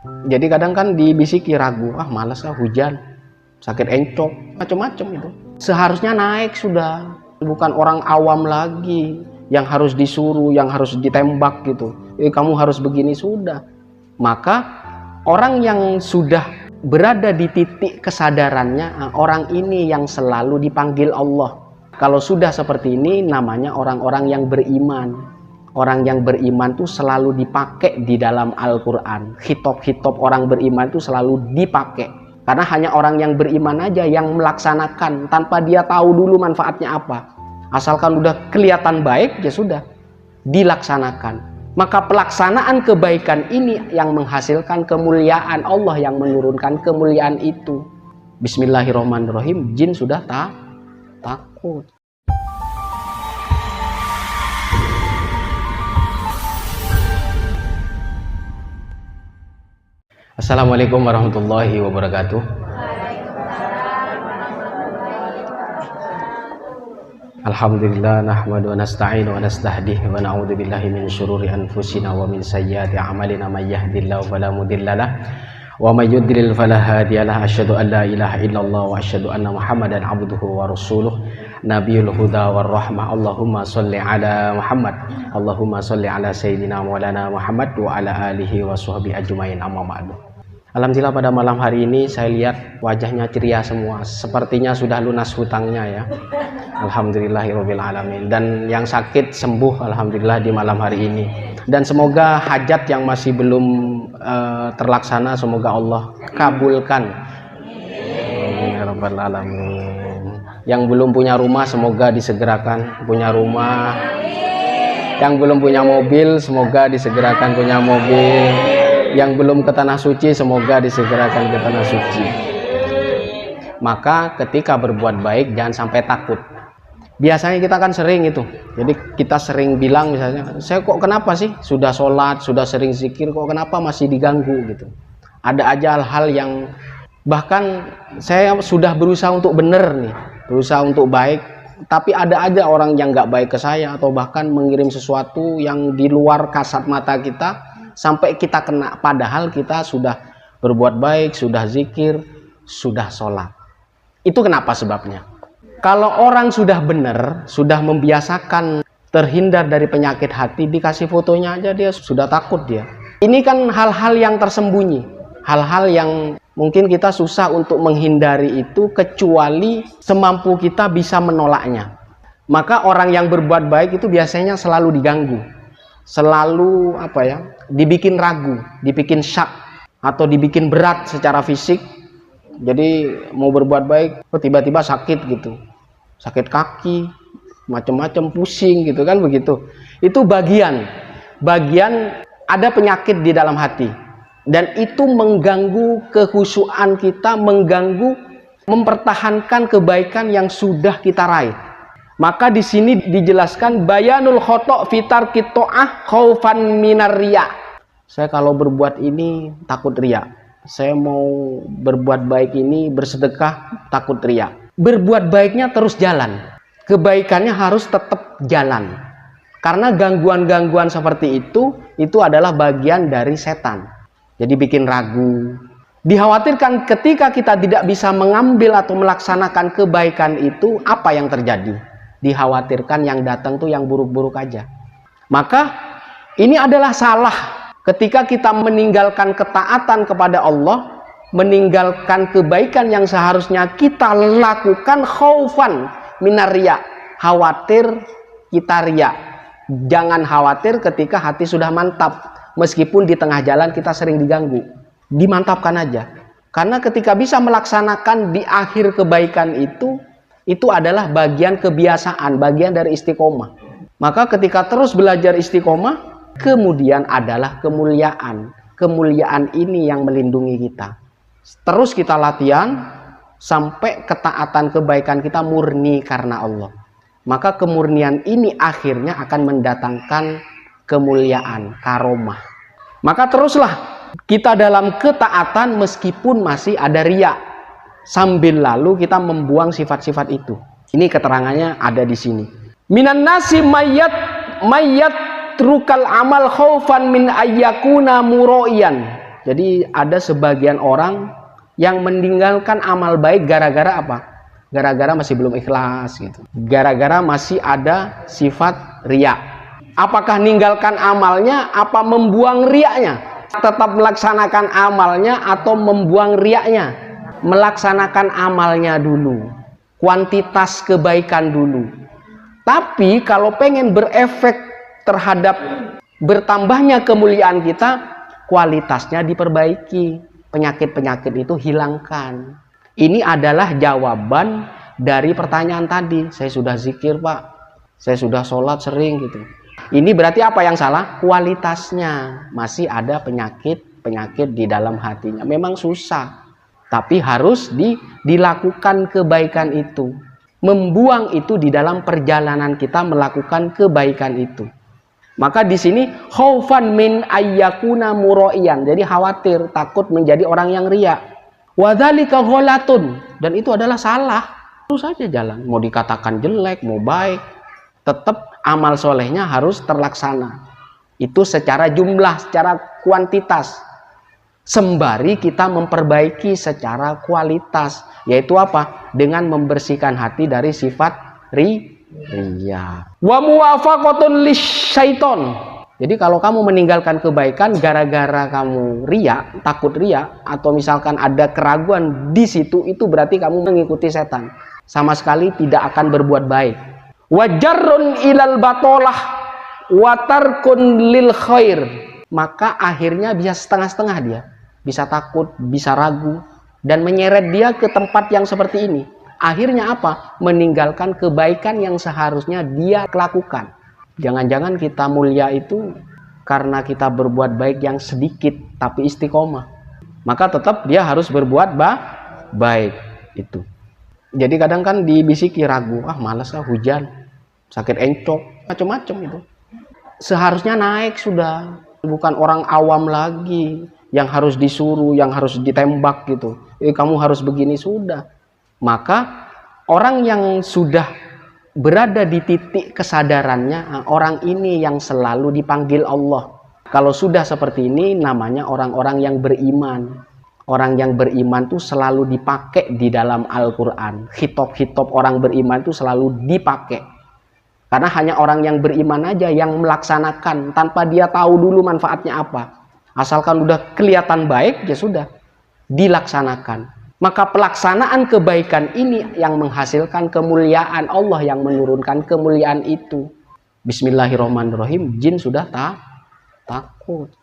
Jadi kadang kan dibisiki ragu, ah malas ah hujan, sakit encok, macam-macam itu. Seharusnya naik sudah, bukan orang awam lagi yang harus disuruh, yang harus ditembak gitu. Kamu harus begini sudah. Maka orang yang sudah berada di titik kesadarannya, orang ini yang selalu dipanggil Allah. Kalau sudah seperti ini namanya orang-orang yang beriman. Orang yang beriman itu selalu dipakai di dalam Al-Quran. Hitop-hitop orang beriman itu selalu dipakai. Karena hanya orang yang beriman aja yang melaksanakan tanpa dia tahu dulu manfaatnya apa. Asalkan udah kelihatan baik, ya sudah dilaksanakan. Maka pelaksanaan kebaikan ini yang menghasilkan kemuliaan, Allah yang menurunkan kemuliaan itu. Bismillahirrahmanirrahim, jin sudah takut. Assalamualaikum warahmatullahi wabarakatuh. Alhamdulillah nahmadu wa nasta'inu wa nastahdihi wa na'udzu billahi min syururi anfusina wa min sayyiati a'malina may yahdihillahu fala mudhillalah wa may yudlil fala hadiyalah. Asyhadu an la ilaha illallah wa asyhadu anna Muhammadan abduhu wa rasuluh nabiyul huda war rahmah. Allahumma shalli ala Muhammad, Allahumma shalli ala sayyidina maulana Muhammad wa ala alihi wa sahbihi ajmain, amma ba'du. Alhamdulillah pada malam hari ini saya lihat wajahnya ceria semua, sepertinya sudah lunas hutangnya ya. Alhamdulillahirabbil alamin. Dan yang sakit sembuh alhamdulillah di malam hari ini. Dan semoga hajat yang masih belum terlaksana semoga Allah kabulkan. Amin ya rabbal alamin. Yang belum punya rumah semoga disegerakan punya rumah. Yang belum punya mobil semoga disegerakan punya mobil. Yang belum ke tanah suci semoga disegerakan ke tanah suci. Maka ketika berbuat baik jangan sampai takut. Biasanya kita kan sering itu, jadi kita sering bilang misalnya, saya kok kenapa sih sudah sholat, sudah sering zikir, kok kenapa masih diganggu gitu. Ada aja hal-hal yang bahkan saya sudah berusaha untuk benar nih, berusaha untuk baik, tapi ada aja orang yang nggak baik ke saya, atau bahkan mengirim sesuatu yang di luar kasat mata kita, sampai kita kena, padahal kita sudah berbuat baik, sudah zikir, sudah sholat. Itu kenapa sebabnya? Kalau orang sudah benar, sudah membiasakan terhindar dari penyakit hati, dikasih fotonya aja dia sudah takut dia. Ini kan hal-hal yang tersembunyi, hal-hal yang mungkin kita susah untuk menghindari itu, kecuali semampu kita bisa menolaknya. Maka orang yang berbuat baik itu biasanya selalu diganggu, selalu dibikin ragu, dibikin syak, atau dibikin berat secara fisik. Jadi mau berbuat baik, tiba-tiba sakit gitu, sakit kaki, macam-macam, pusing gitu kan begitu. Itu bagian ada penyakit di dalam hati, dan itu mengganggu kekhusyuan kita, mengganggu mempertahankan kebaikan yang sudah kita raih. Maka di sini dijelaskan bayanul khoto' fitar kito'ah khaufan minar riya. Saya kalau berbuat ini takut riya. Saya mau berbuat baik ini, bersedekah, takut riya. Berbuat baiknya terus jalan, kebaikannya harus tetap jalan. Karena gangguan-gangguan seperti itu adalah bagian dari setan. Jadi bikin ragu. Dikhawatirkan ketika kita tidak bisa mengambil atau melaksanakan kebaikan itu, apa yang terjadi? Dikhawatirkan yang datang tuh yang buruk-buruk aja. Maka ini adalah salah. Ketika kita meninggalkan ketaatan kepada Allah, meninggalkan kebaikan yang seharusnya kita lakukan, khaufan minar riya, khawatir kita riya. Jangan khawatir ketika hati sudah mantap, meskipun di tengah jalan kita sering diganggu, dimantapkan aja. Karena ketika bisa melaksanakan di akhir kebaikan itu adalah bagian kebiasaan, bagian dari istiqomah. Maka ketika terus belajar istiqomah, kemudian adalah kemuliaan. Kemuliaan ini yang melindungi kita. Terus kita latihan sampai ketaatan kebaikan kita murni karena Allah. Maka kemurnian ini akhirnya akan mendatangkan kemuliaan, karomah. Maka teruslah kita dalam ketaatan meskipun masih ada riya, sambil lalu kita membuang sifat-sifat itu. Ini keterangannya ada di sini. Minan nasi mayat trukal amal khaufan min ayyakuna muraiyan. Jadi ada sebagian orang yang meninggalkan amal baik gara-gara apa? Gara-gara masih belum ikhlas gitu. Gara-gara masih ada sifat riya. Apakah ninggalkan amalnya apa membuang riyanya? Tetap melaksanakan amalnya atau membuang riyanya? Melaksanakan amalnya dulu. Kuantitas kebaikan dulu. Tapi kalau pengen berefek terhadap bertambahnya kemuliaan kita, kualitasnya diperbaiki. Penyakit-penyakit itu hilangkan. Ini adalah jawaban dari pertanyaan tadi. Saya sudah zikir, Pak. Saya sudah sholat sering gitu. Ini berarti apa yang salah? Kualitasnya. Masih ada penyakit-penyakit di dalam hatinya. Memang susah. Tapi harus dilakukan kebaikan itu. Membuang itu di dalam perjalanan kita melakukan kebaikan itu. Maka di sini khaufan min ayyakuna muraiyan. Jadi khawatir, takut menjadi orang yang riya. Wadzalika ghalatun, dan itu adalah salah. Terus saja jalan, mau dikatakan jelek, mau baik, tetap amal solehnya harus terlaksana. Itu secara jumlah, secara kuantitas. Sembari kita memperbaiki secara kualitas, yaitu apa? Dengan membersihkan hati dari sifat riya. Wa muwafaqatun lisyaiton. Jadi kalau kamu meninggalkan kebaikan gara-gara kamu riya, takut riya, atau misalkan ada keraguan di situ, itu berarti kamu mengikuti setan. Sama sekali tidak akan berbuat baik. Wa jarrun ilal batolah wa tarkun lil khair. Maka akhirnya bisa setengah-setengah dia. Bisa takut, bisa ragu, dan menyeret dia ke tempat yang seperti ini. Akhirnya apa? Meninggalkan kebaikan yang seharusnya dia lakukan. Jangan-jangan kita mulia itu karena kita berbuat baik yang sedikit, tapi istiqomah. Maka tetap dia harus berbuat baik itu. Jadi kadang kan dibisiki ragu, malas hujan, sakit encok, macam-macam itu. Seharusnya naik sudah, bukan orang awam lagi yang harus disuruh, yang harus ditembak gitu. Kamu harus begini sudah. Maka orang yang sudah berada di titik kesadarannya, orang ini yang selalu dipanggil Allah. Kalau sudah seperti ini namanya orang-orang yang beriman. Orang yang beriman itu selalu dipakai di dalam Al-Quran. Khitab-khitab orang beriman itu selalu dipakai. Karena hanya orang yang beriman aja yang melaksanakan tanpa dia tahu dulu manfaatnya apa. Asalkan udah kelihatan baik, ya sudah dilaksanakan. Maka pelaksanaan kebaikan ini yang menghasilkan kemuliaan, Allah yang menurunkan kemuliaan itu. Bismillahirrahmanirrahim, jin sudah takut.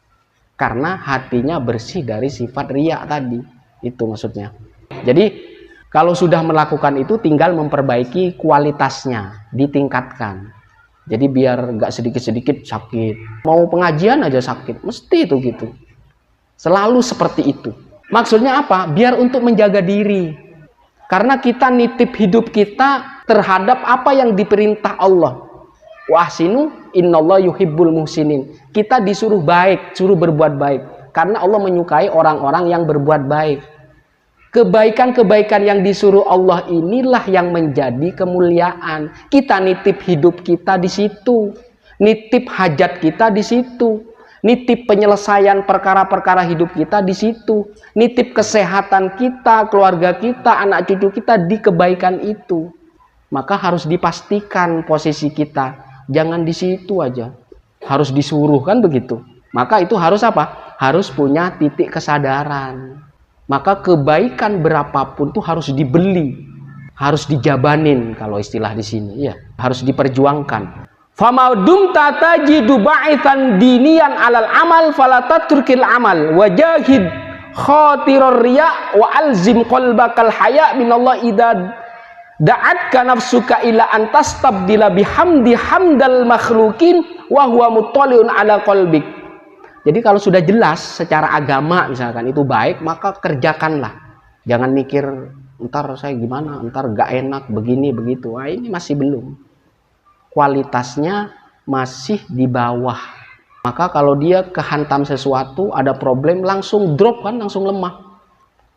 Karena hatinya bersih dari sifat riya tadi. Itu maksudnya. Jadi kalau sudah melakukan itu tinggal memperbaiki kualitasnya, ditingkatkan. Jadi biar nggak sedikit-sedikit sakit. Mau pengajian aja sakit, mesti itu gitu. Selalu seperti itu. Maksudnya apa? Biar untuk menjaga diri. Karena kita nitip hidup kita terhadap apa yang diperintah Allah. Wa ahsinu innallaha yuhibbul muhsinin. Kita disuruh baik, suruh berbuat baik. Karena Allah menyukai orang-orang yang berbuat baik. Kebaikan-kebaikan yang disuruh Allah inilah yang menjadi kemuliaan. Kita nitip hidup kita di situ. Nitip hajat kita di situ. Nitip penyelesaian perkara-perkara hidup kita di situ. Nitip kesehatan kita, keluarga kita, anak cucu kita di kebaikan itu. Maka harus dipastikan posisi kita. Jangan di situ aja. Harus disuruh, kan begitu. Maka itu harus apa? Harus punya titik kesadaran. Maka kebaikan berapapun tuh harus dibeli, harus dijabanin kalau istilah di sini, ya, harus diperjuangkan. Famadum tatajidu ba'ithan diniyan alal amal falataturkil amal wajahid khatirar riya wa alzim qalbakal haya minallah idza da'atka nafsuka ila antastabdila bihamdi hamdal makhlukin wa huwa muttaliun ala qalbik. Jadi kalau sudah jelas secara agama misalkan itu baik, maka kerjakanlah. Jangan mikir ntar saya gimana, ntar gak enak begini begitu. Ini masih belum. Kualitasnya masih di bawah. Maka kalau dia kehantam sesuatu, ada problem, langsung drop kan, langsung lemah.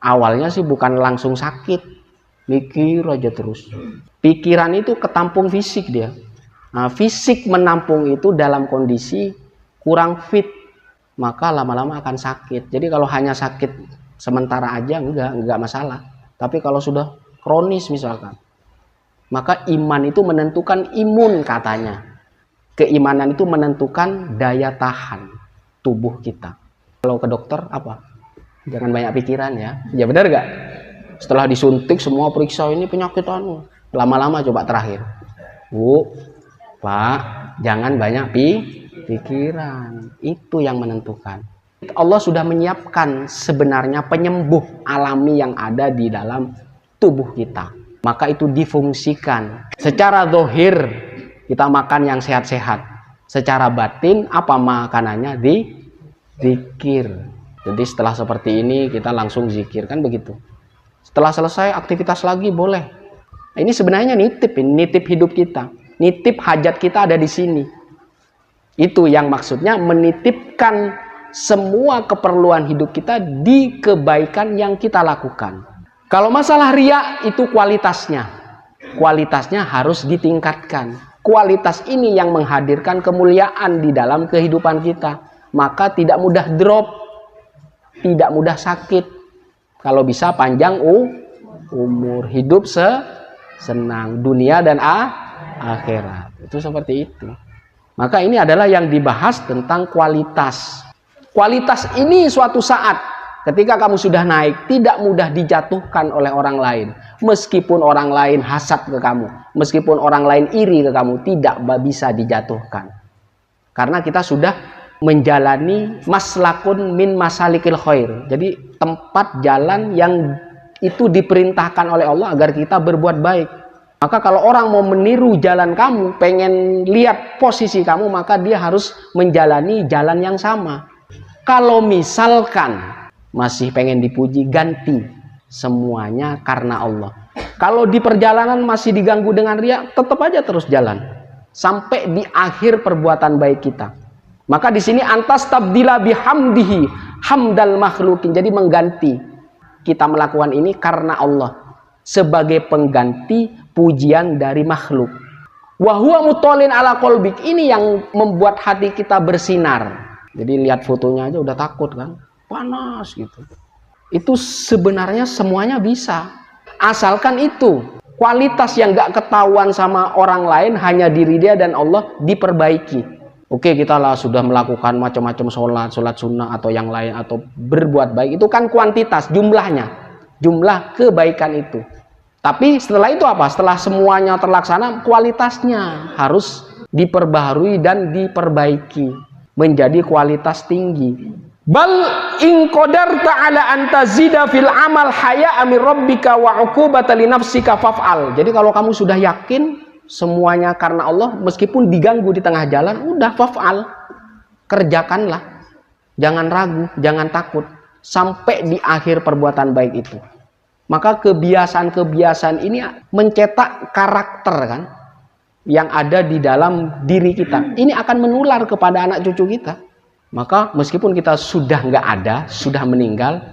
Awalnya sih bukan langsung sakit, mikir aja terus. Pikiran itu ketampung fisik dia. Nah, fisik menampung itu dalam kondisi kurang fit. maka lama-lama akan sakit. Jadi kalau hanya sakit sementara aja enggak masalah. Tapi kalau sudah kronis misalkan, maka iman itu menentukan imun katanya. Keimanan itu menentukan daya tahan tubuh kita. Kalau ke dokter apa? Jangan banyak pikiran ya. Ya benar nggak? Setelah disuntik semua periksa ini penyakit anu. Lama-lama coba terakhir. Bu, Pak, jangan banyak pikiran. Itu yang menentukan. Allah sudah menyiapkan sebenarnya penyembuh alami yang ada di dalam tubuh kita. Maka itu difungsikan. Secara zahir kita makan yang sehat-sehat. Secara batin apa makanannya? Zikir. Jadi setelah seperti ini kita langsung zikir, kan begitu. Setelah selesai aktivitas lagi boleh. Ini sebenarnya nitip hidup kita. Nitip hajat kita ada di sini. Itu yang maksudnya menitipkan semua keperluan hidup kita di kebaikan yang kita lakukan. Kalau masalah riya itu kualitasnya. Kualitasnya harus ditingkatkan. Kualitas ini yang menghadirkan kemuliaan di dalam kehidupan kita. Maka tidak mudah drop, tidak mudah sakit. Kalau bisa panjang umur, hidup senang dunia dan akhirat. Itu seperti itu. Maka ini adalah yang dibahas tentang kualitas. Kualitas ini suatu saat ketika kamu sudah naik tidak mudah dijatuhkan oleh orang lain. Meskipun orang lain hasad ke kamu, meskipun orang lain iri ke kamu, tidak bisa dijatuhkan. Karena kita sudah menjalani maslakun min masalikil khair. Jadi tempat jalan yang itu diperintahkan oleh Allah agar kita berbuat baik. Maka kalau orang mau meniru jalan kamu, pengen lihat posisi kamu, maka dia harus menjalani jalan yang sama. Kalau misalkan masih pengen dipuji, ganti semuanya karena Allah. Kalau di perjalanan masih diganggu dengan riya, tetap aja terus jalan sampai di akhir perbuatan baik kita. Maka di sini antas tabdila bihamdihi hamdal makhlukin. Jadi mengganti kita melakukan ini karena Allah sebagai pengganti pujian dari makhluk. Wa huwa mutolin ala qalbik. Ini yang membuat hati kita bersinar. Jadi lihat fotonya aja udah takut kan, panas gitu. Itu sebenarnya semuanya bisa, asalkan itu kualitas yang gak ketahuan sama orang lain, hanya diri dia dan Allah diperbaiki. Oke, kita lah sudah melakukan macam-macam sholat sunnah atau yang lain, atau berbuat baik, itu kan kuantitas, jumlahnya, jumlah kebaikan itu. Tapi setelah itu apa? Setelah semuanya terlaksana, kualitasnya harus diperbaharui dan diperbaiki menjadi kualitas tinggi. Bal in qadarta ala anta zida fil amal haya amir rabbika wa uqubata li nafsika faf'al. Jadi kalau kamu sudah yakin semuanya karena Allah, meskipun diganggu di tengah jalan, udah faf'al, kerjakanlah. Jangan ragu, jangan takut sampai di akhir perbuatan baik itu. Maka kebiasaan-kebiasaan ini mencetak karakter kan yang ada di dalam diri kita. Ini akan menular kepada anak cucu kita. Maka meskipun kita sudah nggak ada, sudah meninggal,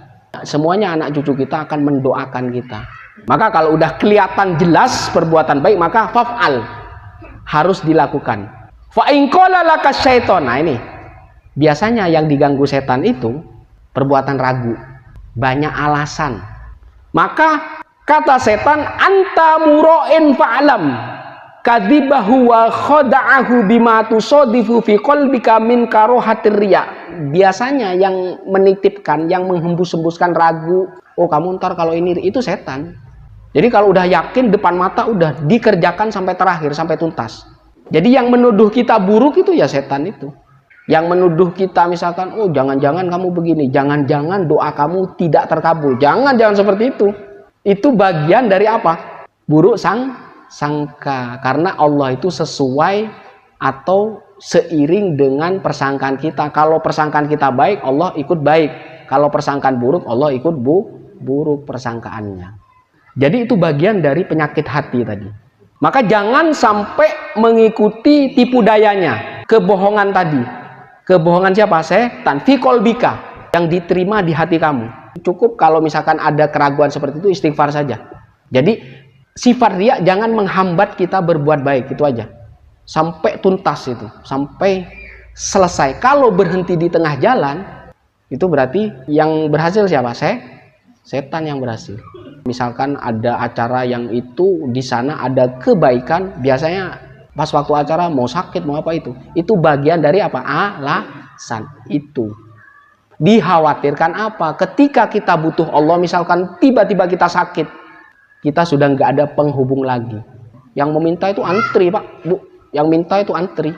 semuanya anak cucu kita akan mendoakan kita. Maka kalau udah kelihatan jelas perbuatan baik, maka faf'al, harus dilakukan. Fa in qala laka syaiton. Nah ini biasanya yang diganggu setan itu perbuatan ragu, banyak alasan. Maka kata setan, anta mura'in fa'alam kadzibahu wa khada'ahu bima tusadifu fi qalbika min karohatir riya. Biasanya yang menitipkan, yang menghembus-hembuskan ragu, oh kamu ntar kalau ini, itu setan. Jadi kalau udah yakin depan mata, udah dikerjakan sampai terakhir, sampai tuntas. Jadi yang menuduh kita buruk itu ya setan itu. Yang menuduh kita misalkan, oh jangan-jangan kamu begini, jangan-jangan doa kamu tidak terkabul, jangan seperti itu. Itu bagian dari apa? Buruk sangka. Karena Allah itu sesuai atau seiring dengan persangkaan kita. Kalau persangkaan kita baik, Allah ikut baik. Kalau persangkaan buruk, Allah ikut buruk persangkaannya. Jadi itu bagian dari penyakit hati tadi. Maka jangan sampai mengikuti tipu dayanya, kebohongan tadi. Kebohongan siapa? Setan. Fi qalbika, yang diterima di hati kamu. Cukup kalau misalkan ada keraguan seperti itu, istighfar saja. Jadi sifat riya jangan menghambat kita berbuat baik, itu aja. Sampai tuntas itu, sampai selesai. Kalau berhenti di tengah jalan, itu berarti yang berhasil siapa? Setan yang berhasil. Misalkan ada acara yang itu di sana ada kebaikan, biasanya pas waktu acara mau sakit mau apa itu bagian dari apa? Alasan itu. Dikhawatirkan apa? Ketika kita butuh Allah, misalkan tiba-tiba kita sakit, kita sudah nggak ada penghubung lagi. Yang meminta itu antri, Pak, Bu. Yang minta itu antri.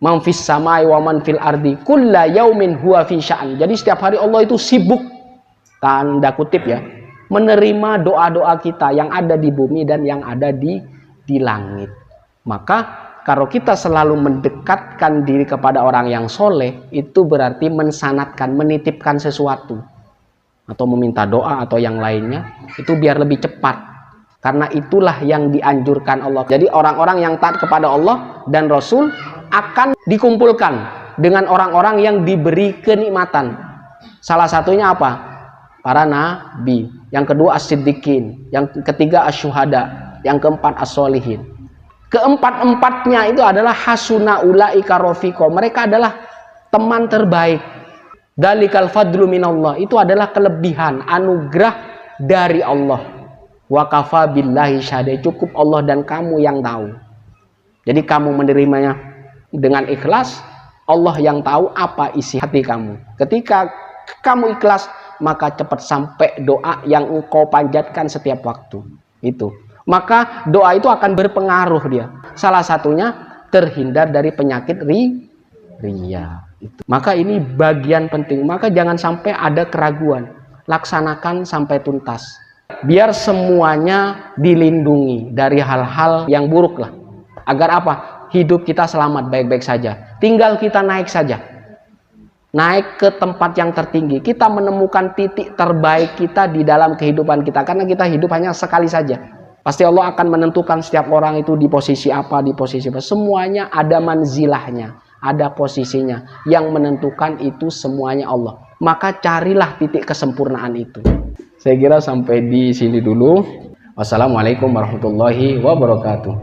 Man fis samai wa man fil ardi kulla yaumin huwa fi sya'an. Jadi setiap hari Allah itu sibuk, tanda kutip ya, menerima doa-doa kita yang ada di bumi dan yang ada di langit. Maka kalau kita selalu mendekatkan diri kepada orang yang soleh, itu berarti mensanatkan, menitipkan sesuatu atau meminta doa atau yang lainnya, itu biar lebih cepat. Karena itulah yang dianjurkan Allah. Jadi orang-orang yang taat kepada Allah dan Rasul akan dikumpulkan dengan orang-orang yang diberi kenikmatan. Salah satunya apa? Para nabi. Yang kedua as-siddiqin. Yang ketiga as-syuhada. Yang keempat as-solihin. Keempat-empatnya itu adalah hasuna ulaika rafiqa. Mereka adalah teman terbaik. Dalikal fadlu minallah. Itu adalah kelebihan, anugerah dari Allah. Wa kafa billahi syahida, cukup Allah dan kamu yang tahu. Jadi kamu menerimanya dengan ikhlas, Allah yang tahu apa isi hati kamu. Ketika kamu ikhlas, maka cepat sampai doa yang engkau panjatkan setiap waktu. Itu. Maka doa itu akan berpengaruh dia. Salah satunya terhindar dari penyakit riya. Itu. Maka ini bagian penting. Maka jangan sampai ada keraguan. Laksanakan sampai tuntas. Biar semuanya dilindungi dari hal-hal yang buruk lah. Agar apa? Hidup kita selamat, baik-baik saja. Tinggal kita naik saja. Naik ke tempat yang tertinggi. Kita menemukan titik terbaik kita di dalam kehidupan kita. Karena kita hidup hanya sekali saja. Pasti Allah akan menentukan setiap orang itu di posisi apa, di posisi apa. Semuanya ada manzilahnya, ada posisinya. Yang menentukan itu semuanya Allah. Maka carilah titik kesempurnaan itu. Saya kira sampai di sini dulu. Wassalamualaikum warahmatullahi wabarakatuh.